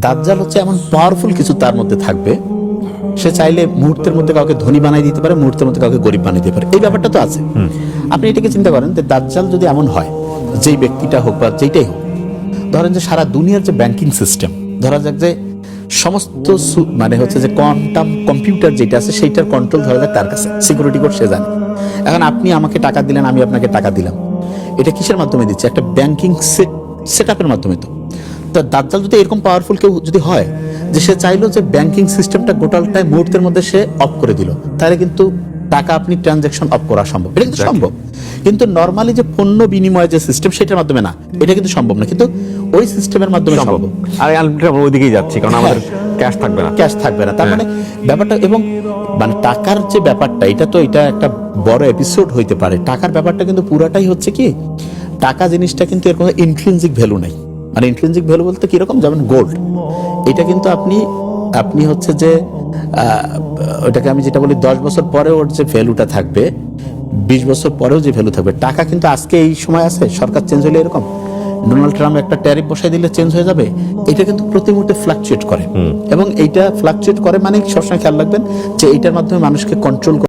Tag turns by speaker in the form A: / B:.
A: দাজ্জাল হচ্ছে এমন পাওয়ারফুল কিছু তার মধ্যে থাকবে, সে চাইলে মুহূর্তের মধ্যে কাউকে ধনী বানিয়ে দিতে পারে, মুহূর্তের মধ্যে কাউকে গরিব বানিয়ে দিতে পারে। এই ব্যাপারটা তো আছে। আপনি এটাকে চিন্তা করেন যে দাজ্জাল যদি এমন হয়, যেই ব্যক্তিটা হোক বা যেইটাই হোক, ধরেন যে সারা দুনিয়ার যে ব্যাংকিং সিস্টেম, ধরা যাক যে সমস্ত মানে হচ্ছে যে কোয়ান্টাম কম্পিউটার যেটা আছে সেইটার কন্ট্রোল ধরা যাক তার কাছে, সিকিউরিটি কোড সে জানে। এখন আপনি আমাকে টাকা দিলেন, আমি আপনাকে টাকা দিলাম, এটা কিসের মাধ্যমে দিচ্ছে? একটা ব্যাংকিং সেট আপের মাধ্যমে। তো দাজ্জাল যদি এরকম পাওয়ারফুল কেউ যদি হয় যে সে চাইলো যে ব্যাংকিং সিস্টেমটা গোটালটাই মুহূর্তের মধ্যে সে অফ করে দিল, তাহলে কিন্তু টাকা আপনি ট্রানজাকশন অফ করা সম্ভব। এটা কিন্তু সম্ভব, কিন্তু নর্মালি যে পণ্য বিনিময় যে সিস্টেম সেটার মাধ্যমে না, এটা কিন্তু সম্ভব না, কিন্তু ওই সিস্টেমের মাধ্যমে সম্ভব।
B: আর আমরা ওইদিকেই যাচ্ছি, কারণ আমাদের ক্যাশ থাকবে না,
A: ক্যাশ থাকবে না। তার মানে ব্যাপারটা, এবং মানে টাকার যে ব্যাপারটা, এটা একটা বড় এপিসোড হইতে পারে। টাকার ব্যাপারটা কিন্তু পুরাটাই হচ্ছে কি, টাকা জিনিসটা কিন্তু এর কোনো ইন্ট্রিনসিক ভ্যালু নাই। মানে ইন্ট্রিনসিক ভ্যালু বলতে কিরকম, যেমন গোল্ড, এটা কিন্তু আপনি হচ্ছে যে ওটাকে আমি যেটা বলি 10 বছর পরে ওর যে ভ্যালুটা থাকবে, 20 বছর পরেও যে ভ্যালু থাকবে। টাকা কিন্তু আজকে এই সময় আছে, সরকার চেঞ্জ হলে এরকম, ডোনাল্ড ট্রাম্প একটা ট্যারিফ বসাই দিলে চেঞ্জ হয়ে যাবে। এটা কিন্তু প্রতি মুহূর্তে ফ্লাকচুয়েট করে, এবং এইটা ফ্লাকচুয়েট করে মানে সবসময় খেয়াল রাখবেন যে এইটার মাধ্যমে মানুষকে কন্ট্রোল